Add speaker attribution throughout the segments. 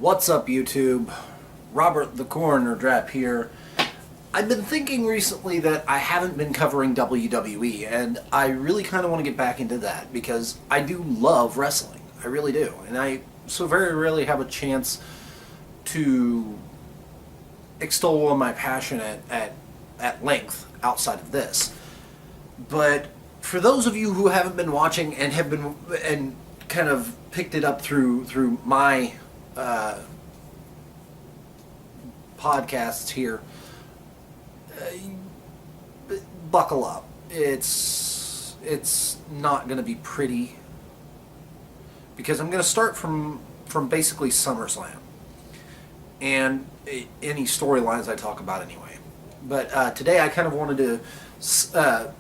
Speaker 1: What's up, YouTube? Robert the Coroner Drapp here. I've been thinking recently that I haven't been covering WWE, and I really kind of want to get back into that because I do love wrestling. I really do. And I so very rarely have a chance to extol my passion at length outside of this. But for those of you who haven't been watching and have been and kind of picked it up through my podcasts here, buckle up. It's not going to be pretty because I'm going to start from basically SummerSlam and any storylines I talk about anyway. But today I kind of wanted to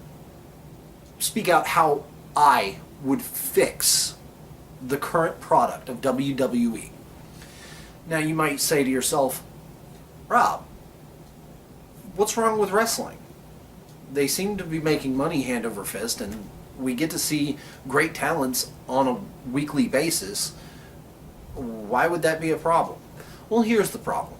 Speaker 1: speak out how I would fix the current product of WWE. Now you might say to yourself, Rob, what's wrong with wrestling? They seem to be making money hand over fist, and we get to see great talents on a weekly basis. Why would that be a problem? Well, here's the problem.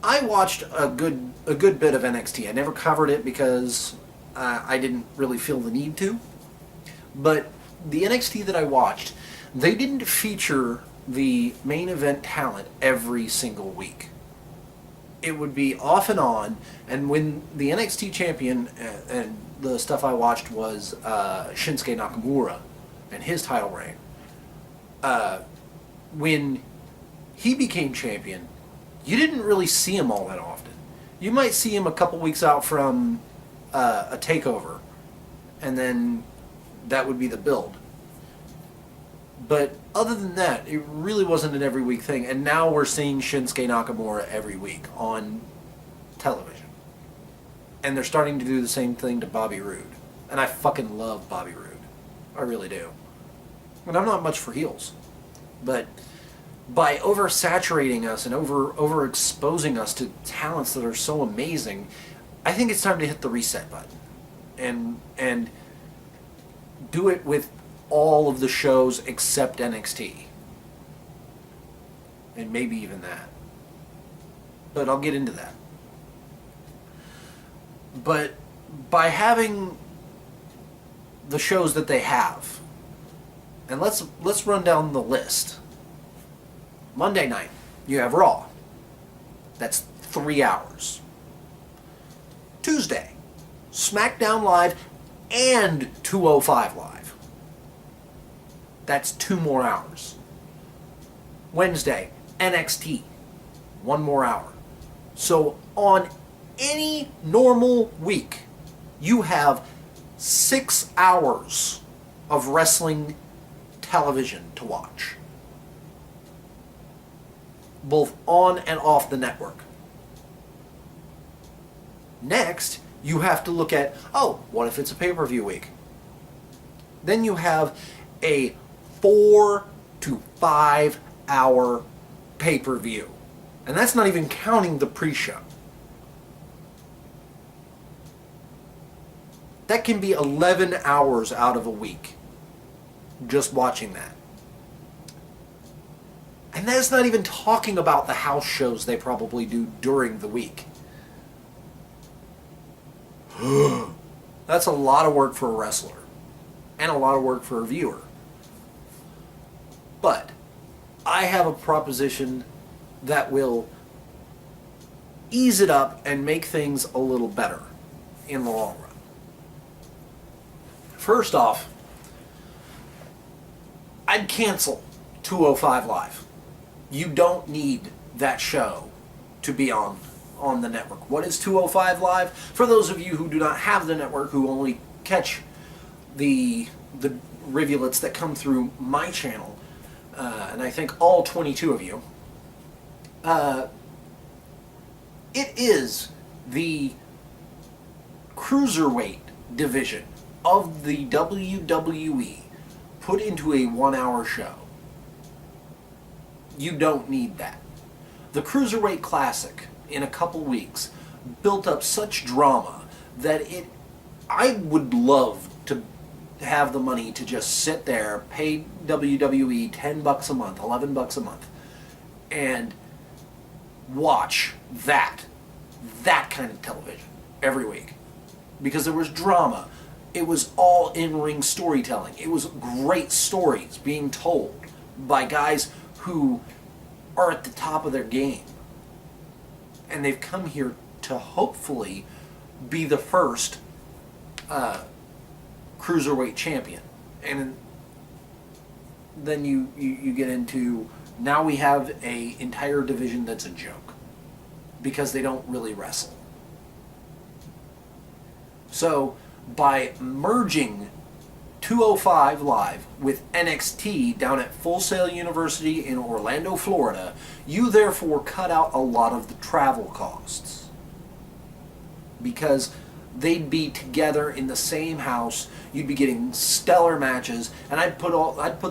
Speaker 1: I watched a good bit of NXT. I never covered it because I didn't really feel the need to. But the NXT that I watched, they didn't feature the main event talent every single week. It would be off and on, and when the NXT champion, and the stuff I watched was Shinsuke Nakamura and his title reign, when he became champion, you didn't really see him all that often. You might see him a couple weeks out from a takeover, and then that would be the build. But other than that, it really wasn't an every week thing. And now we're seeing Shinsuke Nakamura every week on television. And they're starting to do the same thing to Bobby Roode. And I fucking love Bobby Roode. I really do. And I'm not much for heels. But by oversaturating us and overexposing us to talents that are so amazing, I think it's time to hit the reset button. And do it with all of the shows except NXT. And maybe even that. But I'll get into that. But by having the shows that they have, and let's run down the list. Monday night, you have Raw. That's 3 hours. Tuesday, SmackDown Live and 205 Live. That's 2 more hours. Wednesday, NXT. 1 more hour. So on any normal week, you have 6 hours of wrestling television to watch. Both on and off the network. Next, you have to look at, what if it's a pay-per-view week? Then you have a 4 to 5 hour pay-per-view. And that's not even counting the pre-show. That can be 11 hours out of a week just watching that. And that's not even talking about the house shows they probably do during the week. That's a lot of work for a wrestler. And a lot of work for a viewer. But I have a proposition that will ease it up and make things a little better in the long run. First off, I'd cancel 205 Live. You don't need that show to be on the network. What is 205 Live? For those of you who do not have the network, who only catch the rivulets that come through my channel, and I think all 22 of you, it is the cruiserweight division of the WWE put into a 1 hour show. You don't need that. The Cruiserweight Classic in a couple weeks built up such drama that I would love to have the money to just sit there, pay WWE $10 a month, $11 a month, and watch that kind of television every week. Because there was drama. It was all in-ring storytelling. It was great stories being told by guys who are at the top of their game. And they've come here to hopefully be the first cruiserweight champion. And then you get into, now we have a entire division that's a joke because they don't really wrestle. So by merging 205 Live with NXT down at Full Sail University in Orlando, Florida, you therefore cut out a lot of the travel costs. Because they'd be together in the same house, you'd be getting stellar matches, and I'd put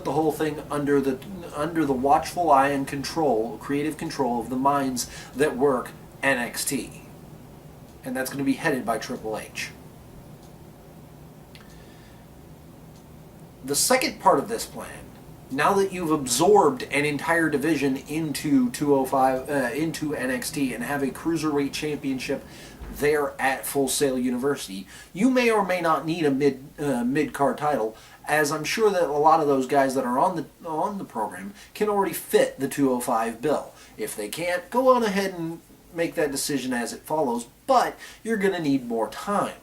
Speaker 1: the whole thing under the watchful eye and creative control of the minds that work NXT. And that's going to be headed by Triple H. The second part of this plan, now that you've absorbed an entire division into 205, into NXT, and have a Cruiserweight Championship there at Full Sail University, you may or may not need a mid-card title, as I'm sure that a lot of those guys that are on the program can already fit the 205 bill. If they can't, go on ahead and make that decision as it follows, but you're going to need more time,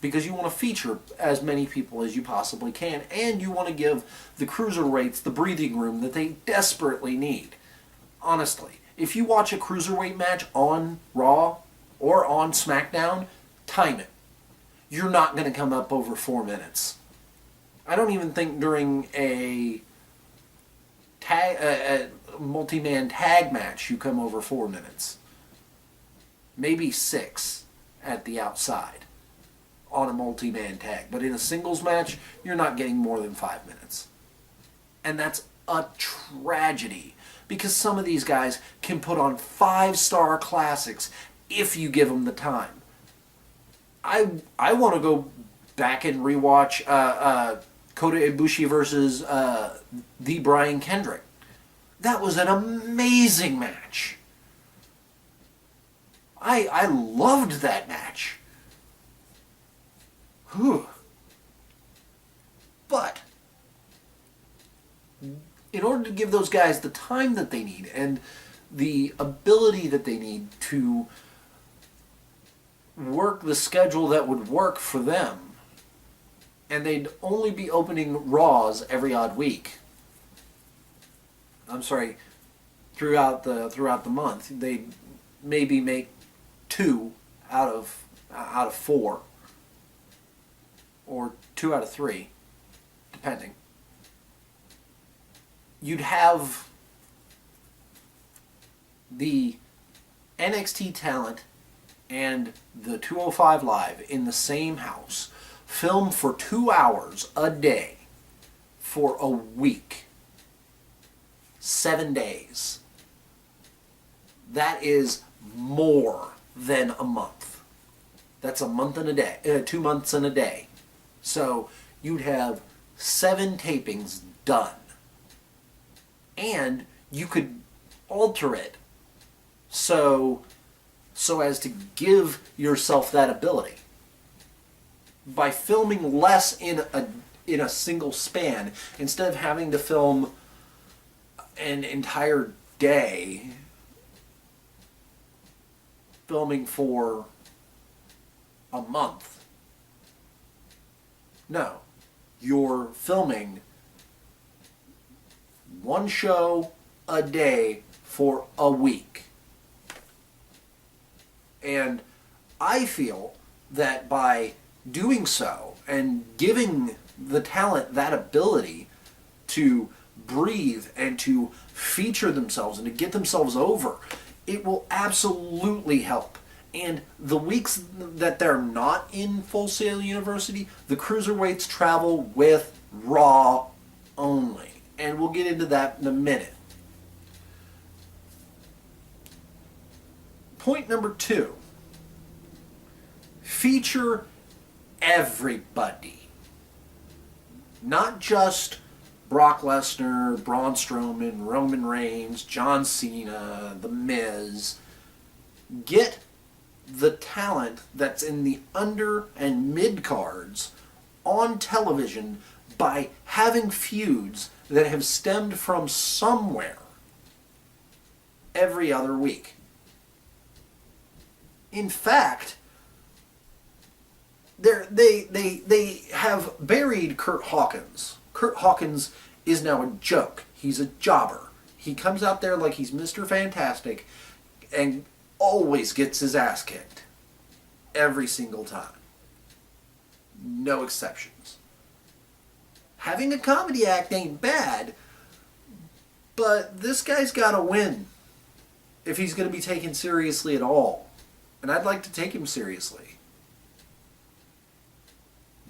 Speaker 1: because you want to feature as many people as you possibly can, and you want to give the cruiserweights the breathing room that they desperately need. Honestly, if you watch a cruiserweight match on Raw or on SmackDown, time it. You're not going to come up over 4 minutes. I don't even think during a multi-man tag match you come over 4 minutes. Maybe 6 at the outside on a multi-man tag. But in a singles match, you're not getting more than 5 minutes. And that's a tragedy, because some of these guys can put on 5-star classics if you give them the time. I want to go back and rewatch Kota Ibushi versus the Brian Kendrick. That was an amazing match. I loved that match. Whew. But in order to give those guys the time that they need and the ability that they need to work the schedule that would work for them, and they'd only be opening Raws every odd week. I'm sorry, throughout the month, they'd maybe make 2 out of 4. Or 2 out of 3, depending. You'd have the NXT talent and the 205 Live in the same house, film for 2 hours a day for a week. 7 days. That is more than a month. That's a month and a day, 2 months and a day. So you'd have 7 tapings done. And you could alter it so as to give yourself that ability. By filming less in a single span, instead of having to film an entire day, filming for a month. No, you're filming 1 show a day for a week. And I feel that by doing so and giving the talent that ability to breathe and to feature themselves and to get themselves over, it will absolutely help. And the weeks that they're not in Full Sail University, the cruiserweights travel with Raw only. And we'll get into that in a minute. Point number 2. Feature everybody. Not just Brock Lesnar, Braun Strowman, Roman Reigns, John Cena, The Miz. Get the talent that's in the under and mid cards on television by having feuds that have stemmed from somewhere every other week. In fact, they have buried Curt Hawkins. Curt Hawkins is now a joke. He's a jobber. He comes out there like he's Mr. Fantastic and always gets his ass kicked. Every single time. No exceptions. Having a comedy act ain't bad, but this guy's got to win if he's going to be taken seriously at all. And I'd like to take him seriously.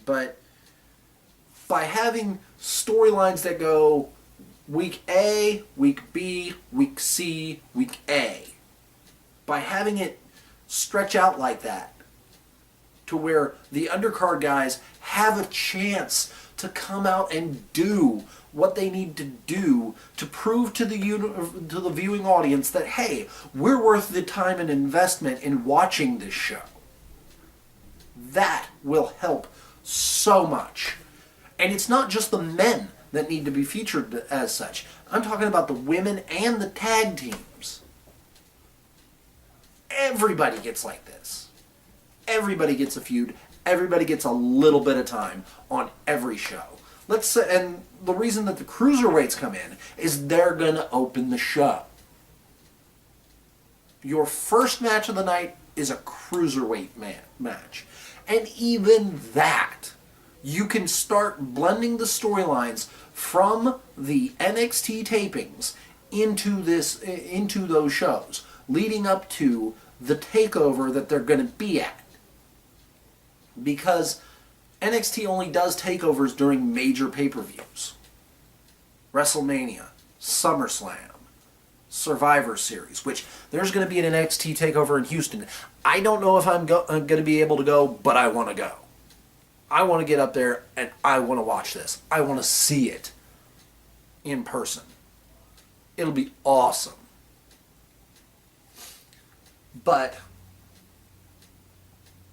Speaker 1: But by having storylines that go week A, week B, week C, week A, by having it stretch out like that to where the undercard guys have a chance to come out and do what they need to do to prove to the viewing audience that, hey, we're worth the time and investment in watching this show. That will help so much. And it's not just the men that need to be featured as such. I'm talking about the women and the tag teams. Everybody gets like this. Everybody gets a feud. Everybody gets a little bit of time on every show. And the reason that the cruiserweights come in is they're going to open the show. Your first match of the night is a cruiserweight match. And even that, you can start blending the storylines from the NXT tapings into those shows, leading up to the takeover that they're going to be at. Because NXT only does takeovers during major pay-per-views. WrestleMania, SummerSlam, Survivor Series, which there's going to be an NXT takeover in Houston. I don't know if I'm going to be able to go, but I want to go. I want to get up there and I want to watch this. I want to see it in person. It'll be awesome. But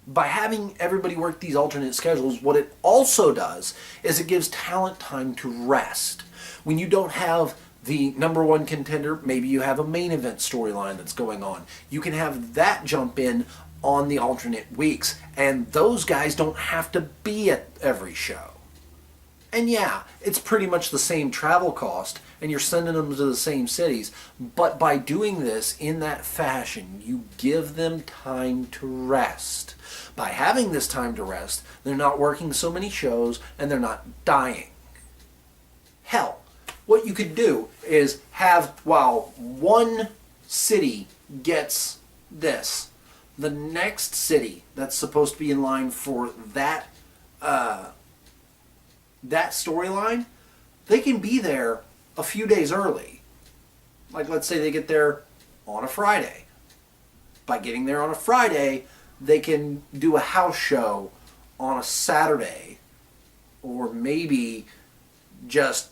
Speaker 1: by having everybody work these alternate schedules, what it also does is it gives talent time to rest. When you don't have the number one contender, maybe you have a main event storyline that's going on. You can have that jump in on the alternate weeks, and those guys don't have to be at every show. And yeah, it's pretty much the same travel cost, and you're sending them to the same cities, but by doing this in that fashion, you give them time to rest. By having this time to rest, they're not working so many shows, and they're not dying. Hell, what you could do is have, while one city gets this, the next city that's supposed to be in line for that storyline, they can be there a few days early. Like, let's say they get there on a Friday. By getting there on a Friday, they can do a house show on a Saturday. Or maybe just,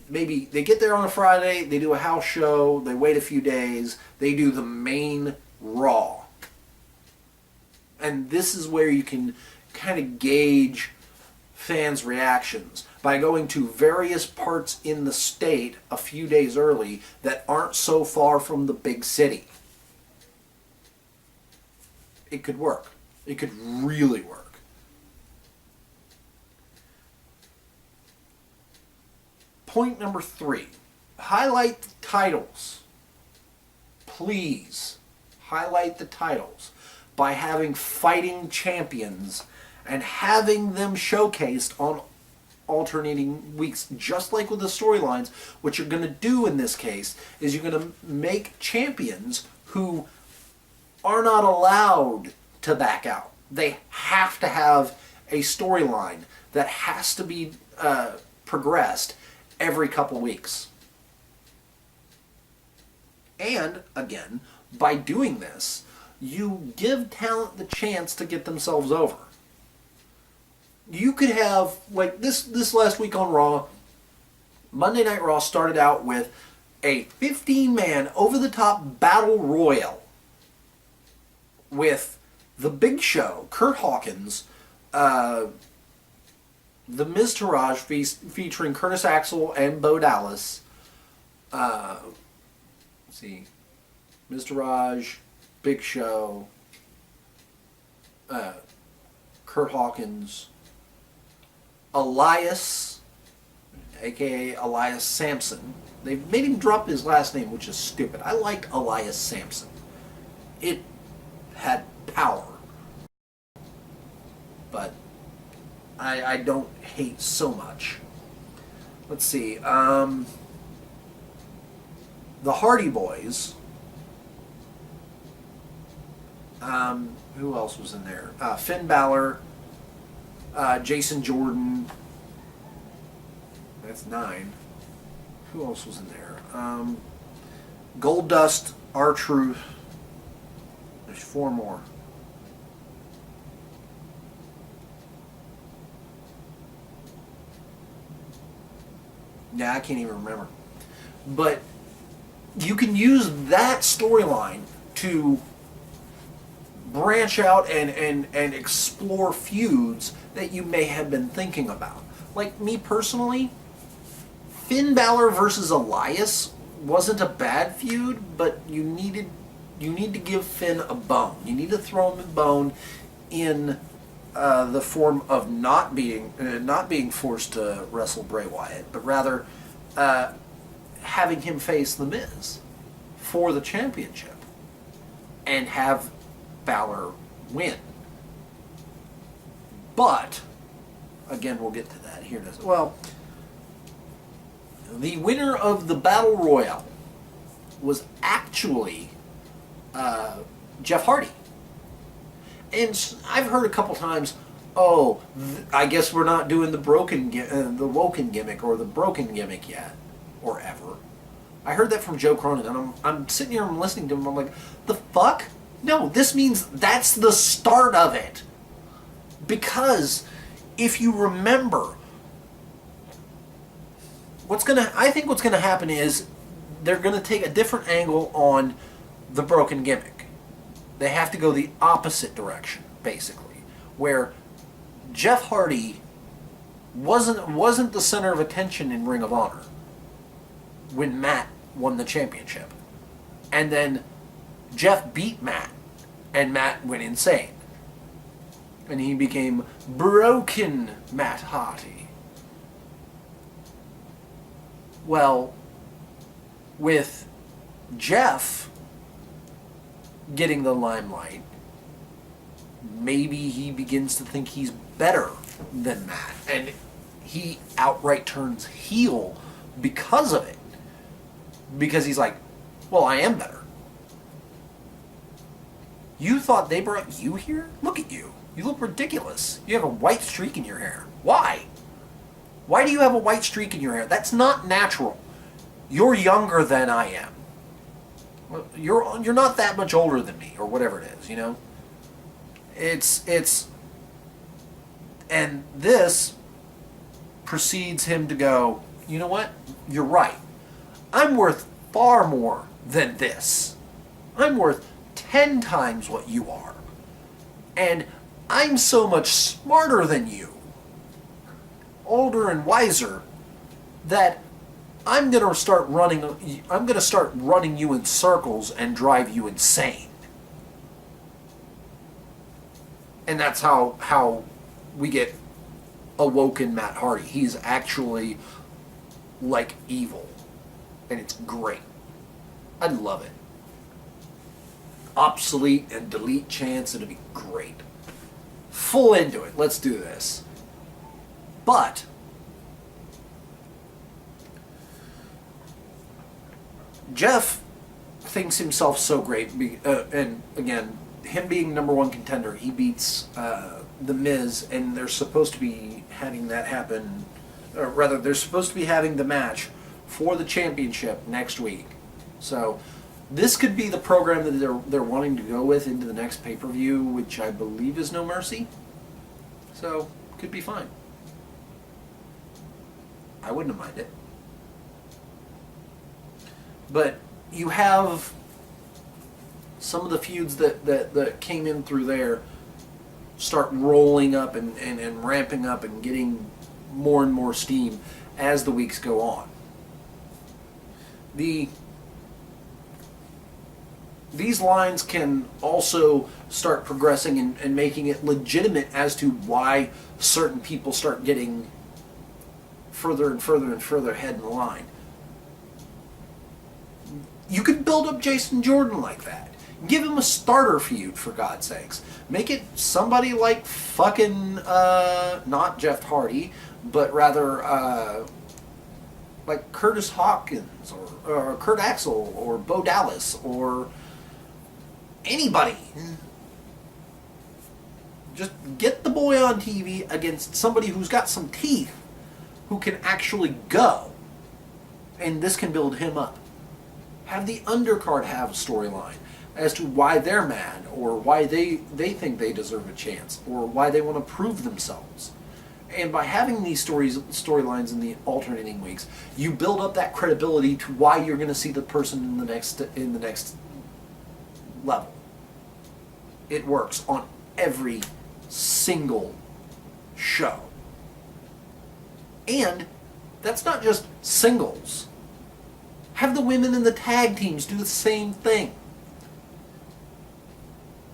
Speaker 1: maybe they get there on a Friday, they do a house show, they wait a few days, they do the main Raw. And this is where you can kind of gauge fans' reactions by going to various parts in the state a few days early that aren't so far from the big city. It could work. It could really work. Point number 3. Highlight the titles. Please highlight the titles by having fighting champions and having them showcased on alternating weeks. Just like with the storylines, what you're going to do in this case is you're going to make champions who are not allowed to back out. They have to have a storyline that has to be progressed every couple weeks. And, again, by doing this, you give talent the chance to get themselves over. You could have, like, this last week on Raw, Monday Night Raw started out with a 15-man over-the-top battle royal with The Big Show, Kurt Hawkins, The Miz Taraj featuring Curtis Axel and Bo Dallas. Let's see. Miz Taraj, Big Show, Kurt Hawkins, Elias, a.k.a. Elias Sampson. They made him drop his last name, which is stupid. I liked Elias Sampson. It had power. But I don't hate so much. Let's see. The Hardy Boys. Who else was in there? Finn Balor, Jason Jordan. That's 9. Who else was in there? Goldust, R-Truth. There's 4 more. Yeah, I can't even remember. But you can use that storyline to branch out and explore feuds that you may have been thinking about. Like me personally, Finn Balor versus Elias wasn't a bad feud, but you need to give Finn a bone. You need to throw him a bone in the form of not being forced to wrestle Bray Wyatt, but rather having him face The Miz for the championship and have Balor win. But again, we'll get to that. Here it is. Well, the winner of the Battle Royal was actually Jeff Hardy. And I've heard a couple times, oh, I guess we're not doing the the Woken gimmick or the broken gimmick yet, or ever. I heard that from Joe Cronin, and I'm sitting here and listening to him. I'm like, the fuck? No, this means that's the start of it. Because if you remember, I think what's gonna happen is they're gonna take a different angle on the broken gimmick. They have to go the opposite direction, basically, where Jeff Hardy wasn't the center of attention in Ring of Honor when Matt won the championship. And then Jeff beat Matt, and Matt went insane. And he became Broken Matt Hardy. Well, with Jeff getting the limelight, maybe he begins to think he's better than Matt, and he outright turns heel because of it. Because he's like, well, I am better. You thought they brought you here? Look at you. You look ridiculous. You have a white streak in your hair. Why? Why do you have a white streak in your hair? That's not natural. You're younger than I am. You're not that much older than me, or whatever it is, you know? It's and this precedes him to go, you know what? You're right. I'm worth far more than this. I'm worth 10 times what you are. And I'm so much smarter than you, older and wiser, that I'm going to start running you in circles and drive you insane. And that's how we get Awoken Matt Hardy. He's actually like evil. And it's great. I love it. Obsolete and delete chance, it'll be great. Full into it. Let's do this. But Jeff thinks himself so great, and again, him being #1 contender, he beats The Miz, and they're supposed to be having that happen, or rather, they're supposed to be having the match for the championship next week. So this could be the program that they're wanting to go with into the next pay-per-view, which I believe is No Mercy. So could be fine. I wouldn't have minded. But you have some of the feuds that came in through there start rolling up and ramping up and getting more and more steam as the weeks go on. These lines can also start progressing and making it legitimate as to why certain people start getting further and further and further ahead in the line. You could build up Jason Jordan like that. Give him a starter feud, for God's sakes. Make it somebody like fucking, not Jeff Hardy, but rather, like Curtis Hawkins, or Kurt Axel, or Bo Dallas, or anybody. Just get the boy on TV against somebody who's got some teeth, who can actually go. And this can build him up. Have the undercard have a storyline as to why they're mad, or why they think they deserve a chance, or why they want to prove themselves. And by having these storylines in the alternating weeks, you build up that credibility to why you're going to see the person in the next level. It works on every single show. And that's not just singles. Have the women in the tag teams do the same thing.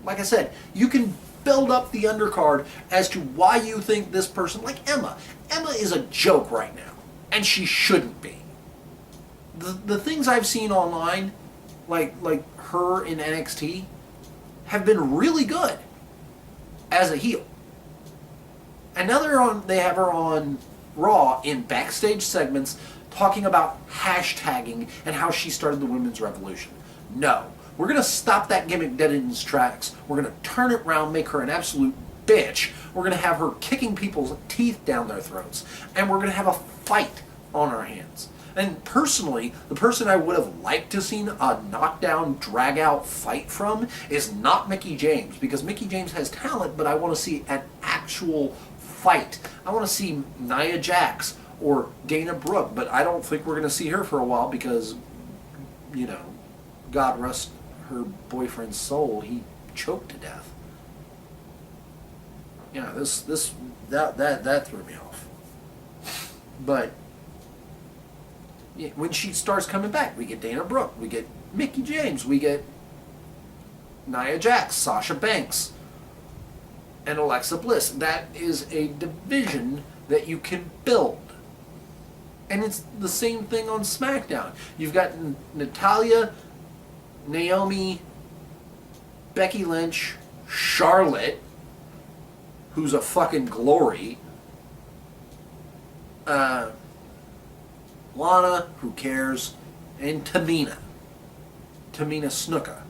Speaker 1: Like I said, you can build up the undercard as to why you think this person, like Emma. Emma is a joke right now, and she shouldn't be. The things I've seen online, like her in NXT, have been really good as a heel. And now they have her on Raw in backstage segments talking about hashtagging and how she started the women's revolution. No. We're going to stop that gimmick dead in its tracks. We're going to turn it around, make her an absolute bitch. We're going to have her kicking people's teeth down their throats. And we're going to have a fight on our hands. And personally, the person I would have liked to have seen a knockdown, drag-out fight from is not Mickie James. Because Mickie James has talent, but I want to see an actual fight. I want to see Nia Jax or Dana Brooke. But I don't think we're going to see her for a while because, you know, God rest her boyfriend's soul, he choked to death. Yeah, that threw me off. But when she starts coming back, we get Dana Brooke, we get Mickie James, we get Nia Jax, Sasha Banks, and Alexa Bliss. That is a division that you can build. And it's the same thing on SmackDown. You've got Natalya, Naomi, Becky Lynch, Charlotte, who's a fucking glory, Lana, who cares, and Tamina Snuka,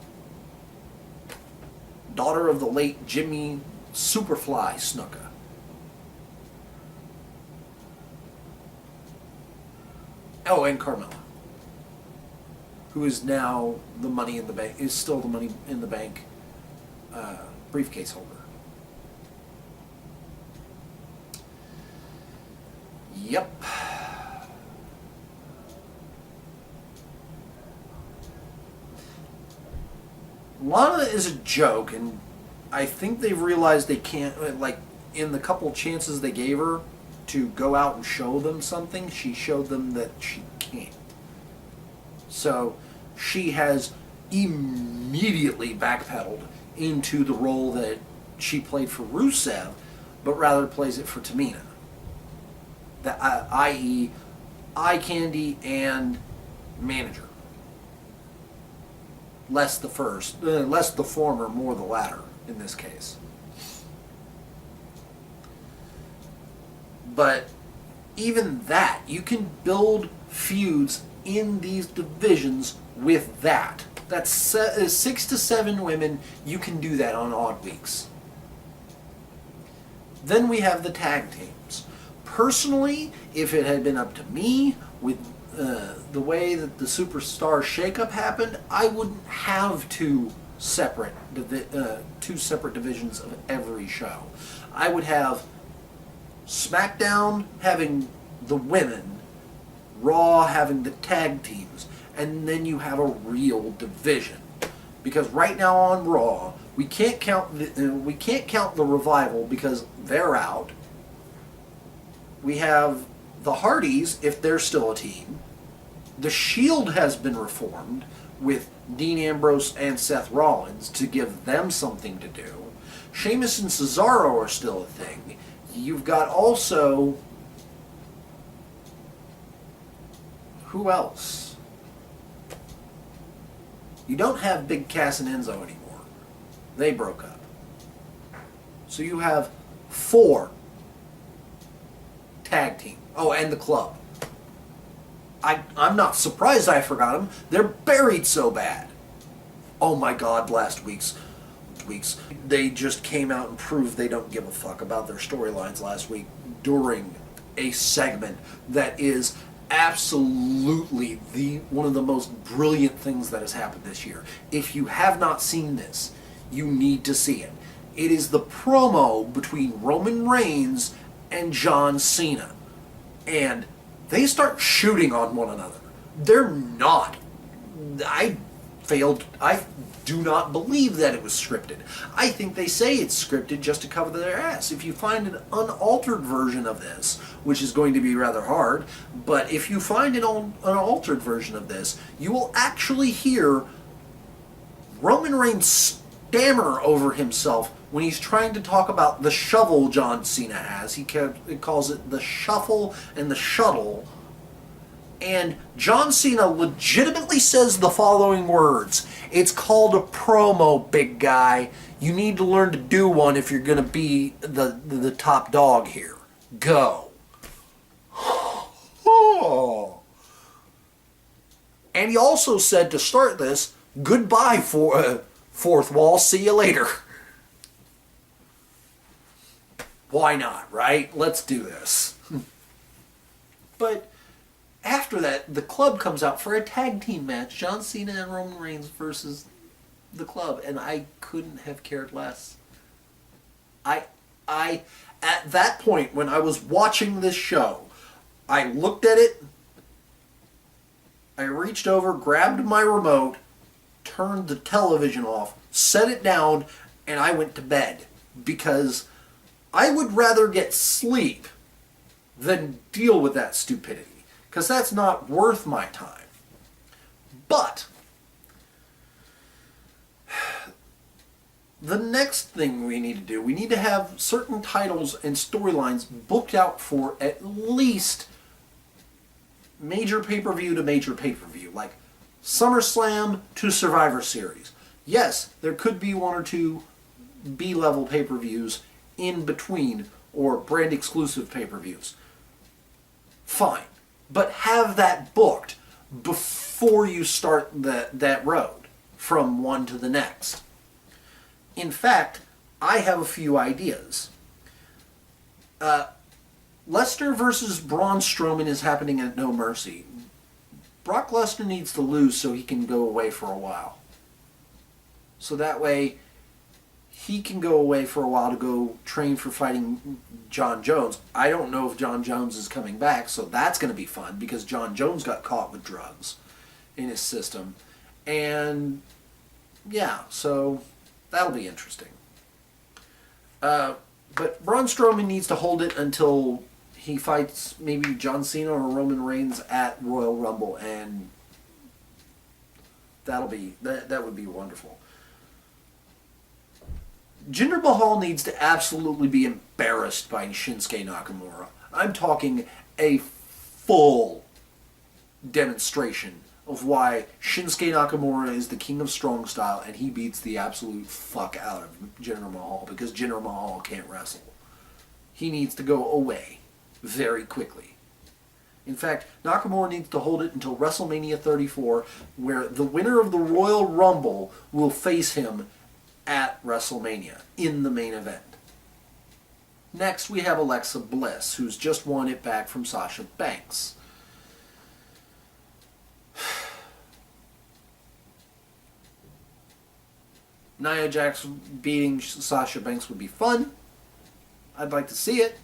Speaker 1: daughter of the late Jimmy Superfly Snuka. Oh, and Carmella, who is now the Money in the Bank, is still the Money in the Bank briefcase holder. Yep. Lana is a joke, and I think they've realized they can't, like, in the couple chances they gave her to go out and show them something, she showed them that she can't. So she has immediately backpedaled into the role that she played for Rusev, but rather plays it for Tamina. I.e., eye candy and manager. Less the former, more the latter in this case. But even that, you can build feuds in these divisions with that. That's 6 to 7 women. You can do that on odd weeks. Then we have the tag teams. Personally, if it had been up to me, with the way that the Superstar shakeup happened, I wouldn't have two separate divisions of every show. I would have SmackDown having the women, Raw having the tag teams, and then you have a real division. Because right now on Raw, we can't count the Revival because they're out. We have the Hardys if they're still a team. The Shield has been reformed with Dean Ambrose and Seth Rollins to give them something to do. Sheamus and Cesaro are still a thing. You've got also... who else? You don't have Big Cass and Enzo anymore. They broke up. So you have 4 tag team. Oh, and the club. I'm not surprised I forgot them. They're buried so bad. Oh my God, last week's they just came out and proved they don't give a fuck about their storylines last week during a segment that is absolutely one of the most brilliant things that has happened this year. If you have not seen this, you need to see it. It is the promo between Roman Reigns and John Cena. And they start shooting on one another. They're not. I do not believe that it was scripted. I think they say it's scripted just to cover their ass. If you find an unaltered version of this, which is going to be rather hard, but if you find an unaltered version of this, you will actually hear Roman Reigns stammer over himself when he's trying to talk about the shovel John Cena has. He calls it the shuffle and the shuttle. And John Cena legitimately says the following words. It's called a promo, big guy. You need to learn to do one if you're going to be the top dog here. Go. And he also said to start this, goodbye, fourth wall, see you later. Why not, right? Let's do this. But after that, the club comes out for a tag team match. John Cena and Roman Reigns versus the club. And I couldn't have cared less. I at that point, when I was watching this show, I looked at it, I reached over, grabbed my remote, turned the television off, set it down, and I went to bed. Because I would rather get sleep than deal with that stupidity. Because that's not worth my time. But the next thing we need to do, we need to have certain titles and storylines booked out for at least major pay-per-view to major pay-per-view. Like SummerSlam to Survivor Series. Yes, there could be 1 or 2 B-level pay-per-views in between, or brand exclusive pay-per-views. Fine. But have that booked before you start that road from one to the next. In fact, I have a few ideas. Lesnar versus Braun Strowman is happening at No Mercy. Brock Lesnar needs to lose so he can go away for a while. So that way he can go away for a while to go train for fighting John Jones. I don't know if John Jones is coming back, so that's going to be fun because John Jones got caught with drugs in his system. And yeah, so that'll be interesting. But Braun Strowman needs to hold it until he fights maybe John Cena or Roman Reigns at Royal Rumble, and that would be wonderful. Jinder Mahal needs to absolutely be embarrassed by Shinsuke Nakamura. I'm talking a full demonstration of why Shinsuke Nakamura is the king of strong style and he beats the absolute fuck out of Jinder Mahal because Jinder Mahal can't wrestle. He needs to go away very quickly. In fact, Nakamura needs to hold it until WrestleMania 34, where the winner of the Royal Rumble will face him at WrestleMania in the main event. Next, we have Alexa Bliss, who's just won it back from Sasha Banks. Nia Jax beating Sasha Banks would be fun. I'd like to see it.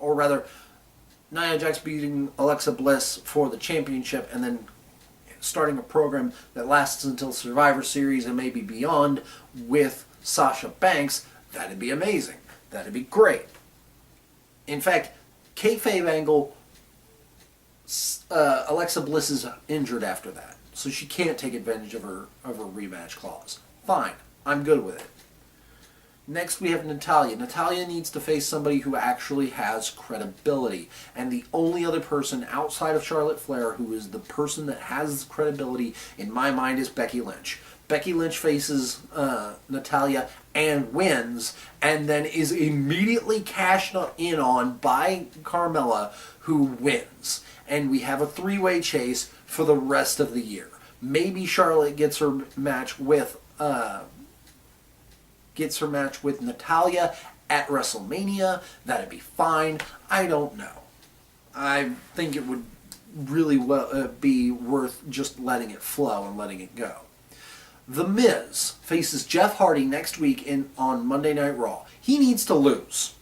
Speaker 1: or rather, Nia Jax beating Alexa Bliss for the championship and then starting a program that lasts until Survivor Series and maybe beyond with Sasha Banks, that'd be amazing. That'd be great. In fact, kayfabe angle, Alexa Bliss is injured after that, so she can't take advantage of her rematch clause. Fine, I'm good with it. Next we have Natalya. Natalya needs to face somebody who actually has credibility. And the only other person outside of Charlotte Flair who is the person that has credibility, in my mind, is Becky Lynch. Becky Lynch faces Natalya and wins, and then is immediately cashed in on by Carmella, who wins. And we have a three-way chase for the rest of the year. Maybe Charlotte gets her match with Natalya at WrestleMania. That'd be fine. I don't know. I think it would really be worth just letting it flow and letting it go. The Miz faces Jeff Hardy next week on Monday Night Raw. He needs to lose.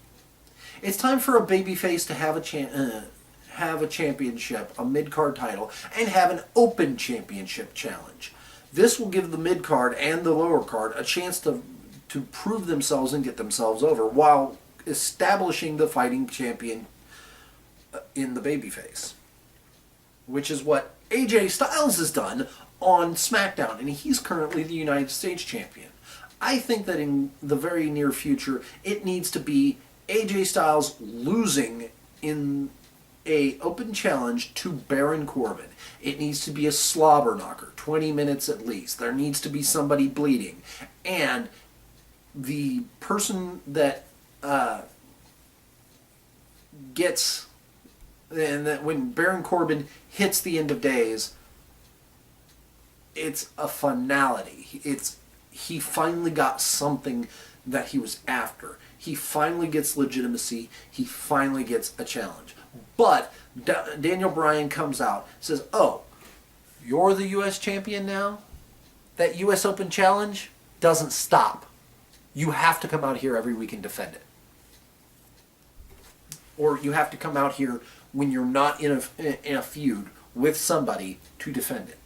Speaker 1: It's time for a babyface to have a championship, a mid-card title, and have an open championship challenge. This will give the mid-card and the lower card a chance to prove themselves and get themselves over while establishing the fighting champion in the babyface. Which is what AJ Styles has done on SmackDown, and he's currently the United States champion. I think that in the very near future, it needs to be AJ Styles losing in a open challenge to Baron Corbin. It needs to be a slobber knocker, 20 minutes at least. There needs to be somebody bleeding. And the person that gets, and that when Baron Corbin hits the end of days, it's a finality. He finally got something that he was after. He finally gets legitimacy. He finally gets a challenge. But Daniel Bryan comes out, says, "Oh, you're the U.S. champion now? That U.S. Open challenge doesn't stop. You have to come out here every week and defend it. Or you have to come out here when you're not in a feud with somebody to defend it."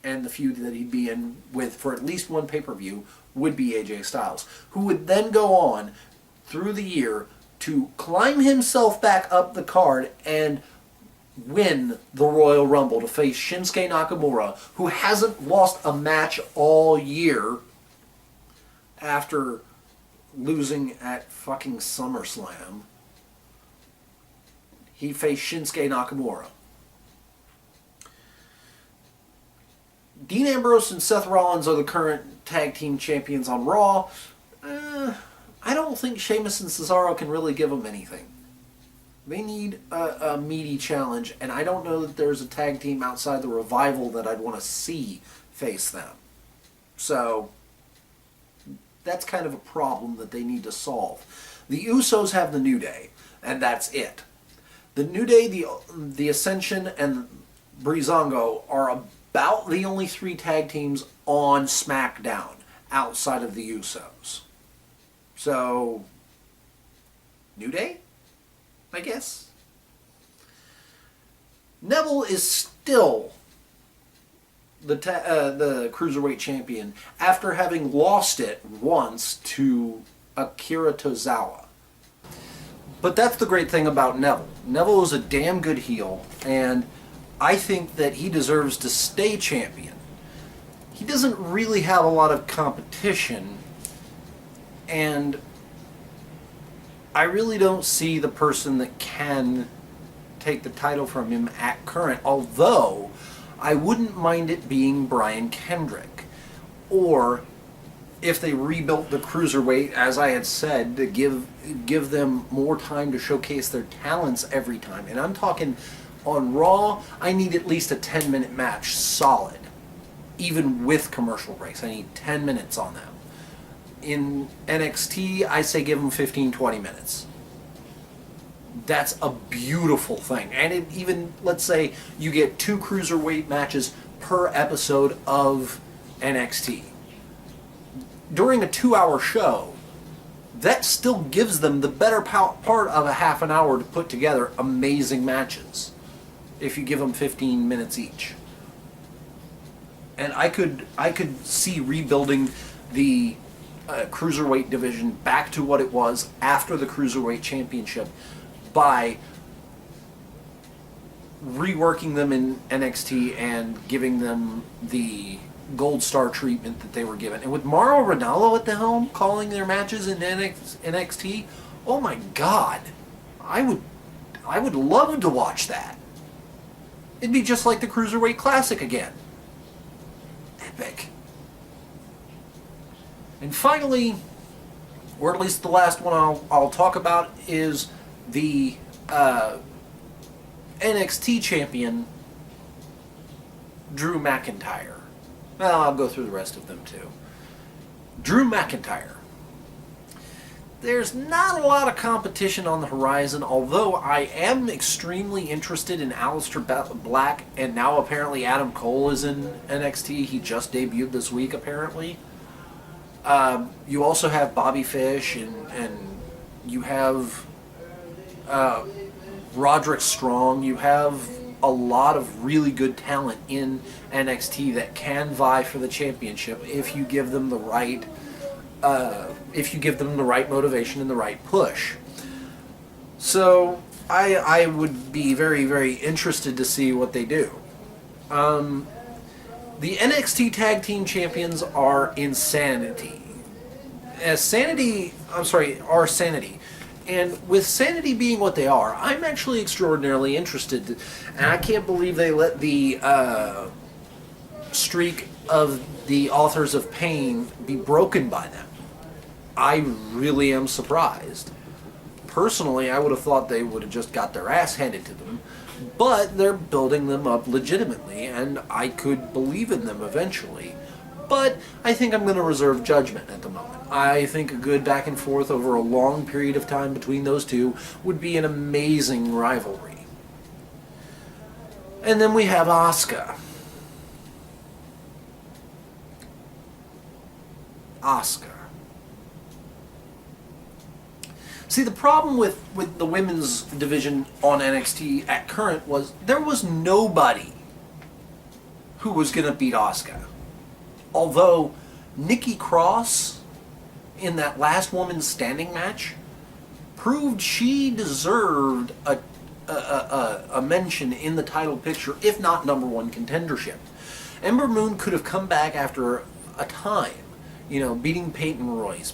Speaker 1: And the feud that he'd be in with for at least one pay-per-view would be AJ Styles, who would then go on through the year to climb himself back up the card and win the Royal Rumble to face Shinsuke Nakamura, who hasn't lost a match all year after losing at fucking SummerSlam. He faced Shinsuke Nakamura. Dean Ambrose and Seth Rollins are the current tag team champions on Raw. I don't think Sheamus and Cesaro can really give them anything. They need a meaty challenge, and I don't know that there's a tag team outside the Revival that I'd want to see face them. So that's kind of a problem that they need to solve. The Usos have the New Day, and that's it. The New Day, the Ascension, and Breezango are about the only three tag teams on SmackDown outside of the Usos. So, New Day, I guess. Neville is still the Cruiserweight champion after having lost it once to Akira Tozawa. But that's the great thing about Neville. Neville is a damn good heel, and I think that he deserves to stay champion. He doesn't really have a lot of competition, and I really don't see the person that can take the title from him at current, although I wouldn't mind it being Brian Kendrick. Or if they rebuilt the Cruiserweight, as I had said, to give them more time to showcase their talents every time. And I'm talking on Raw, I need at least a 10-minute match, solid. Even with commercial breaks, I need 10 minutes on them. In NXT, I say give them 15-20 minutes. That's a beautiful thing. And even, let's say, you get 2 Cruiserweight matches per episode of NXT. During a 2-hour show, that still gives them the better part of a half an hour to put together amazing matches if you give them 15 minutes each. And I could see rebuilding the cruiserweight division back to what it was after the cruiserweight championship by reworking them in NXT and giving them the gold star treatment that they were given. And with Mauro Ranallo at the helm calling their matches in NXT, oh my God, I would love to watch that. It'd be just like the Cruiserweight Classic again. Epic. And finally, or at least the last one I'll talk about, is the NXT champion, Drew McIntyre. Well, I'll go through the rest of them too. Drew McIntyre. There's not a lot of competition on the horizon, although I am extremely interested in Aleister Black, and now apparently Adam Cole is in NXT. He just debuted this week, apparently. You also have Bobby Fish, and you have Roderick Strong. You have a lot of really good talent in NXT that can vie for the championship if you give them the right motivation and the right push. So I would be very, very interested to see what they do. The NXT Tag Team Champions are Insanity. Sanity. And with Sanity being what they are, I'm actually extraordinarily interested. And I can't believe they let the streak of the Authors of Pain be broken by them. I really am surprised. Personally, I would have thought they would have just got their ass handed to them. But they're building them up legitimately, and I could believe in them eventually. But I think I'm going to reserve judgment at the moment. I think a good back and forth over a long period of time between those two would be an amazing rivalry. And then we have Asuka. See, the problem with the women's division on NXT at current was there was nobody who was going to beat Asuka. Although Nikki Cross, in that last woman's standing match, proved she deserved a mention in the title picture, if not #1 contendership. Ember Moon could have come back after a time, beating Peyton Royce,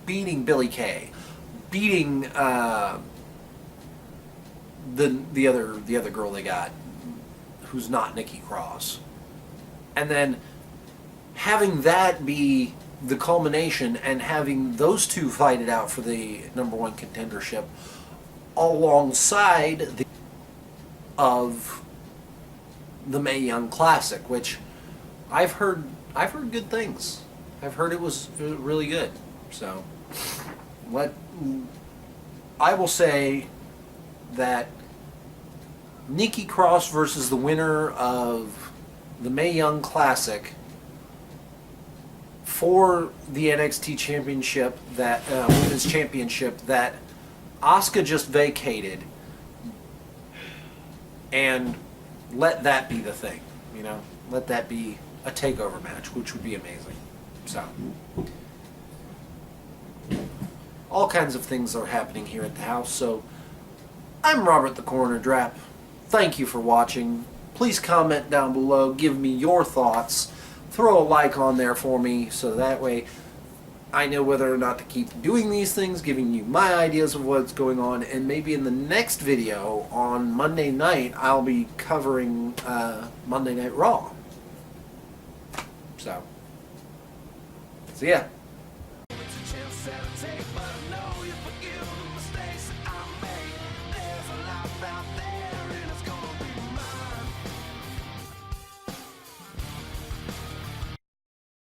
Speaker 1: beating Billie Kay, beating the other girl they got, who's not Nikki Cross, and then having that be the culmination and having those two fight it out for the #1 contendership alongside of the Mae Young Classic, which I've heard good things. I've heard it was really good. So what I will say that Nikki Cross versus the winner of the Mae Young Classic for the NXT Championship, that Women's Championship that Asuka just vacated, and let that be the thing, let that be a takeover match, which would be amazing. So all kinds of things are happening here at the house. So I'm Robert the Coroner Drapp. Thank you for watching. Please comment down below, give me your thoughts. Throw a like on there for me so that way I know whether or not to keep doing these things, giving you my ideas of what's going on, and maybe in the next video on Monday night I'll be covering Monday Night Raw. So, see ya.